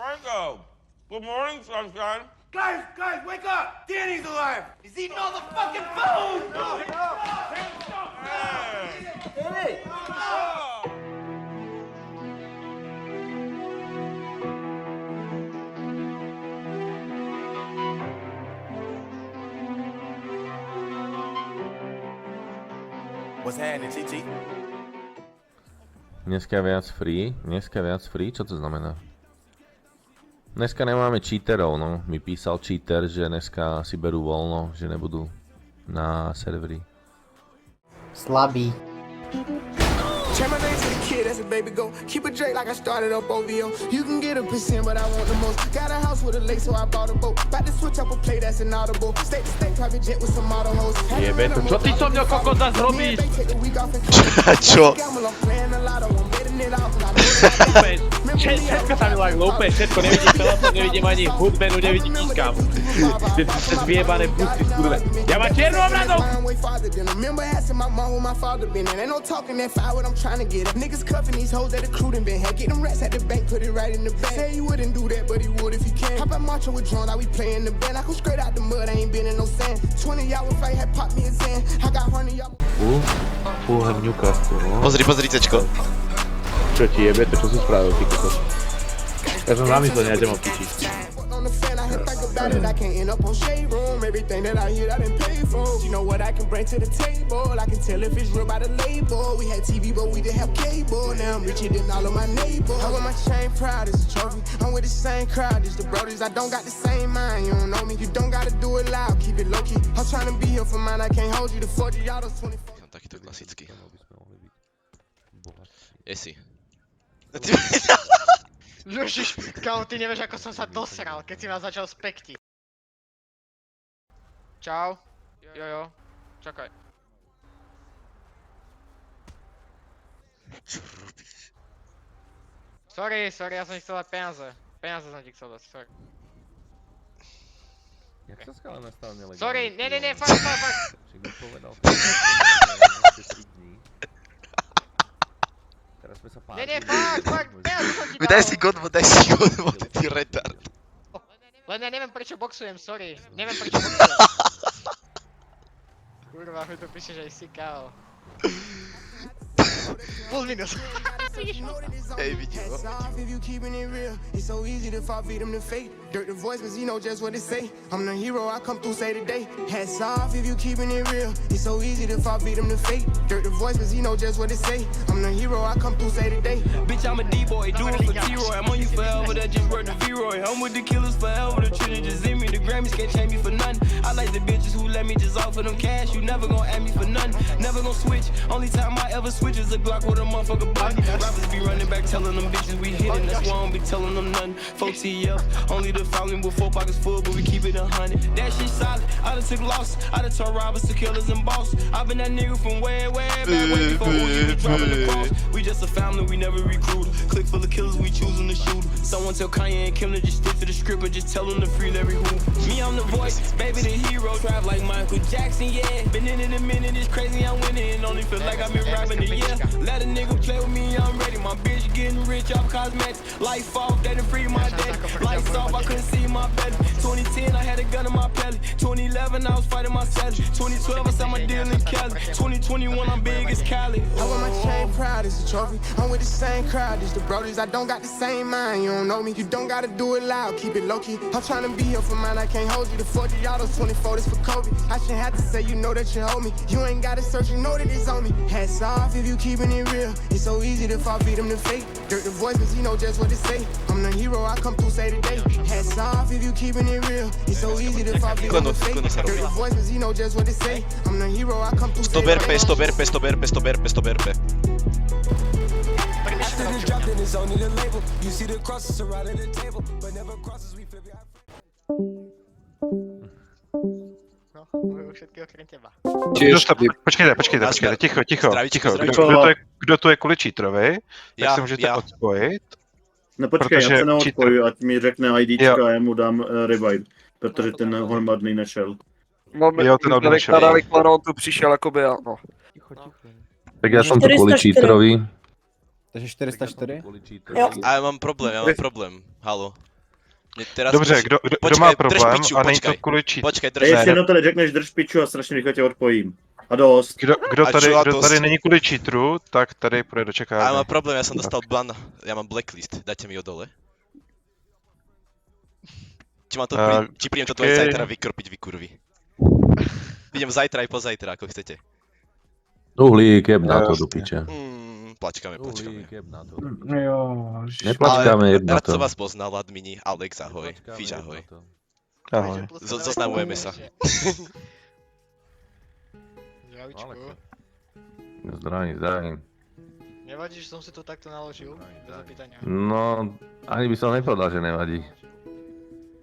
Franco! Good morning, sunshine. Guys, wake up! Danny's alive! He's eating all the fucking food! No! Danny! What's happening, TT? Dneska je viac free, čo to znamená? Dneska nemáme cheaterov, no. Mi písal cheater, že dneska si berú voľno, že nebudú na serveri. Slabý. Change my name to the kid as a baby go. Keep it Drake like I started up OVO. You can get a percent, but I want the most. Got a house with a lake, so I bought a boat. About to switch up a play that's inaudible. State to state, private jet with some auto hoes. Jebe to, čo ty so mňou kokota zrobíš? Čo? Všetko sa mi like lope, všetko, nevidím telefón, nevidím ani hudbenu, nevidím nič kam. Ty ste zviebané busty skurve. Ja mám čiernu obrazov! Trying to get up. Niggas cuffing these hoes that the crew done been had. Get them rats at the bank, put it right in the bank. Say he wouldn't do that, but he would if he can. How about Macho with John, like we playing the band. I come straight out the mud, I ain't been in no sand. 20-hour flight had popped me a Zan. I got 100 y'all. Hevňuka. Pozri cečko. Čo ti jebe, to čo si spravil, ty kokos? Ja som zamyslený, ja ťa mám pičiť. On the fan, I had think about it. I can't end up on shade room. Everything that I hear, I didn't pay for. You know what I can bring to the table. I can tell if it's real by the label. We had TV, but we didn't have cable. Now I'm richer than all of my neighbors. I wear my chain proud as a trophy. I'm with the same crowd as the brothers. I don't got the same mind. You don't know me. You don't gotta do it loud. Keep it low key. I'm trying to be here for mine. I can't hold you. The 40 y'all 24. Takýto klasický. Jesi. Ježiš, kámo, ty nevieš, ako som sa dosral, keď si ma začal spektiť. Čau. Jojo. Čakaj. Sorry, ja som ti chcel dať peniaze. Peniaze som ti chcel dať, sorry. Jak sa skala nastavil nelegálne? Sorry, ne, fakt. Však mi povedal. Teraz sme sa párili. Ne, fakt, peniaze som ti dal. Daj si god, ty retard. Len ja neviem prečo boxujem, sorry. Neviem prečo boxujem. Kurva, mi tu píše, že si káo. Full minus. Hej, vidím ho. If you keeping it real, it's so easy to fall victim to fate. Dirt the voice, but you know just what it say. I'm the hero, I come through say today. Hats off if you keeping it real, it's so easy to fall victim to fate. Dirt the voice, but you know just what it say. I'm the hero, I come through say today. Bitch, I'm a D-boy, do it for T-Roy. I'm on you forever, that just worth the V-Roy. I'm with the killers forever, the children just in me. The Grammys can't change me for nothing. I like the bitches who let me just offer them cash. You never gon' ask me for nothing, never gon' switch. Only time I ever switch is a Glock with a motherfucker button. Rappers be running back telling them bitches we hitting. That's why I don't be telling them nothing. 4TF, only the following with 4 pockets full, but we keep it 100. That shit solid, I done took loss. I done turned robbers to killers and boss. I been that nigga from way back, way before we was dropping the cross. We just a family, we never recruit. Click full of killers, we choosing to shoot. Someone tell Kanye and Kim to just stick to the script and just tell them to free every hoop. Me, I'm the voice, baby the hero. Drive like Michael Jackson, yeah. Been in it a minute, it's crazy, I'm winning. Only feel like I've been rapping a year. Let a nigga play with me, I'm ready. My bitch getting rich off cosmetics. Life off, that done free my daddy. Lights off, I couldn't see my belly. 2010, I had a gun in my belly. 2011, I was fighting my salary. 2012, I signed my deal in Cali. 2021, I'm big as Cali. I wear my chain proud as a trophy. I'm with the same crowd as the brothers. I don't got the same mind, you don't know me. You don't gotta do it loud, keep it low key. I'm trying to be here for mine, I can't hold you. The 40 y'all 24, this for Kobe. I shouldn't have to say, you know that you hold me. You ain't gotta search, you know that it's on me. Hats off if you keeping it real. It's so easy to fall victim to fate. Dirt the voice, cause you know just what it say. I'm the hero, I come through say today. Hats off if you keeping it real. It's so easy to fall victim to fate. Dirt the voice, cause you know just what it say. I'm the hero, I come through say today. Stop RP. No, môžu všetky okrem teba. Počkejte, ticho. Kdo tu je kvůli cheaterovi, tak se můžete odpojit. No počkej, já se neodpoju, ať mi řekne IDčka a já mu dám revive, protože ten hromadný nešel. Jo, ten hromadný nešel. On tu přišel jakoby, no. Tak ja som tu kvôli cheaterovi. Takže 404? A ja mám problém, Halo. Teraz Dobře, musí- kdo Počkej, má drž problém piču, a není to počkej. kvůli cheat? Počkej, A drž. ještě jednou tady řekneš drž piču a strašně rychle tě odpojím. A dost. Kdo A tady, čo a kdo to tady s- není kvůli cheateru, tak tady půjde do A čekárny. mám problém, ja som dostal ban. Ja mám blacklist, dajte mi ho dole. Či mám to či príjem to tvoje zajtra vykropiť, vy kurvy. Idem zajtra aj pozajtra, ako chcete. Uhlík, jeb na to do piče. Plačkame. Uhlík, jeb na to. Jo, Neplačkáme, jeb na Rád to. som vás poznal, admini. Alex, ahoj. Fiš, ahoj. Ahoj. Zoznamujeme sa. Zdravičku. Zdravím. Nevadí, že som si to takto naložil? Bez opýtania. No, ani by som nepovedal, že nevadí.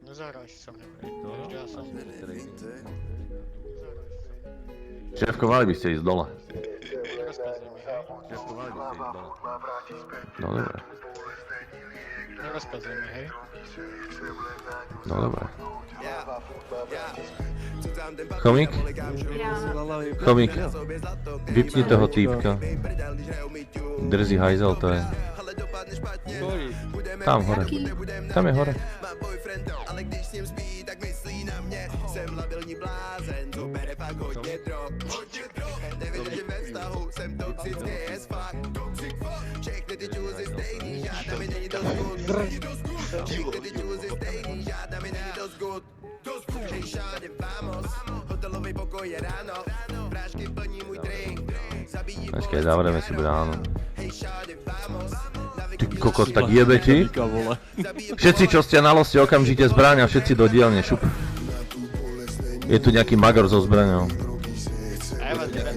Nezahraj si so mnou. Vieš, ja som. Šéfko, mali by ste ísť dole. Nerozkazuj mi, hej? Šéfko, mali by ste ísť dole. No dobre. Nerozkazuj mi, hej? No dobre. Chomík? Chomík, vypni toho týpka. Drzí hajzel to je. Tam hore. Tam je hore. Počkej, zavrieme si bránu. Ty kokos, tak jebe ti? Všetci, čo ste na loste, okamžite zbraň a všetci do dielne, šup. Je tu nejaký magor so zbraňou.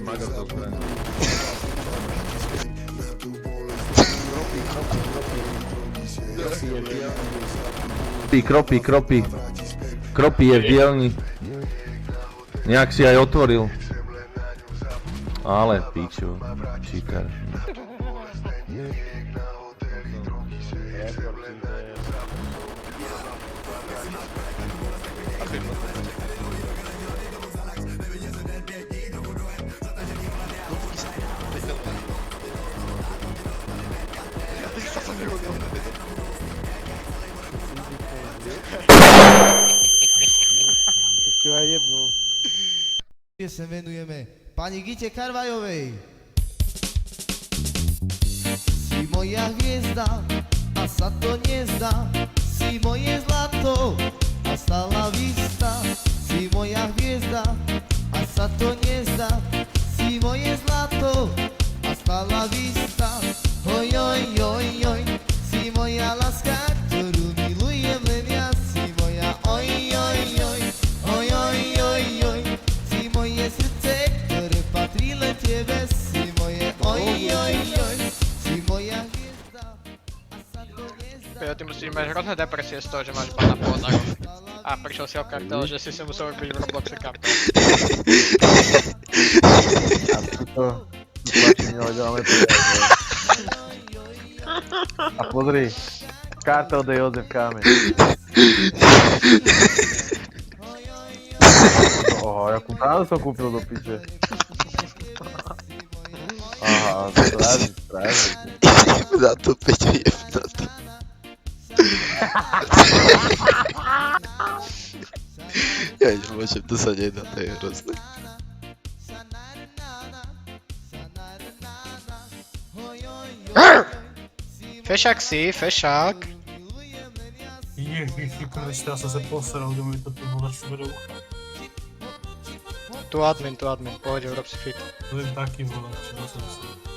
Magor so zbraňou. Kropí. Kropí je v dielni. Nejak si aj otvoril. Ale piču, cheater. ešte aj jebnul. Se venujeme pani Gite Karvajovej. Si moja hviezda a sa to nezdá, si moje zlato a stála vista. Si moja hviezda a sa to nezdá, si moje zlato a stála vista. Oj, oj, oj, oj, si moja láska, ktorú milujem len ja. Si moja oj, oj, oj, oj, oj, oj, oj. Si moje srdce, ktoré patrí len tebe. Si moje oj, oj, oj, si moja hviezda a sa to nezdá. Pejo, ty musíš mať hrozné depresie z toho, že máš ban na Polnárov. A prišiel si o kartel, že si si musel robiť v Robloxe kartel. A tuto tlačíme děláme peniaze. A pozri, kartel de Jozef Kámeň. Oho, jakú bránu som kúpil do piče. Aha, strážiť. Na to, Peťo, jeb na to. Ja už môžem, to sa nedá, to je hrozné. Fešák si, fešák. Ježiši, konečně já jsem se posral, kdo mi to tu vole svedou. Tu admin, pohodě, urob si fit. To je taky vole, čo som si.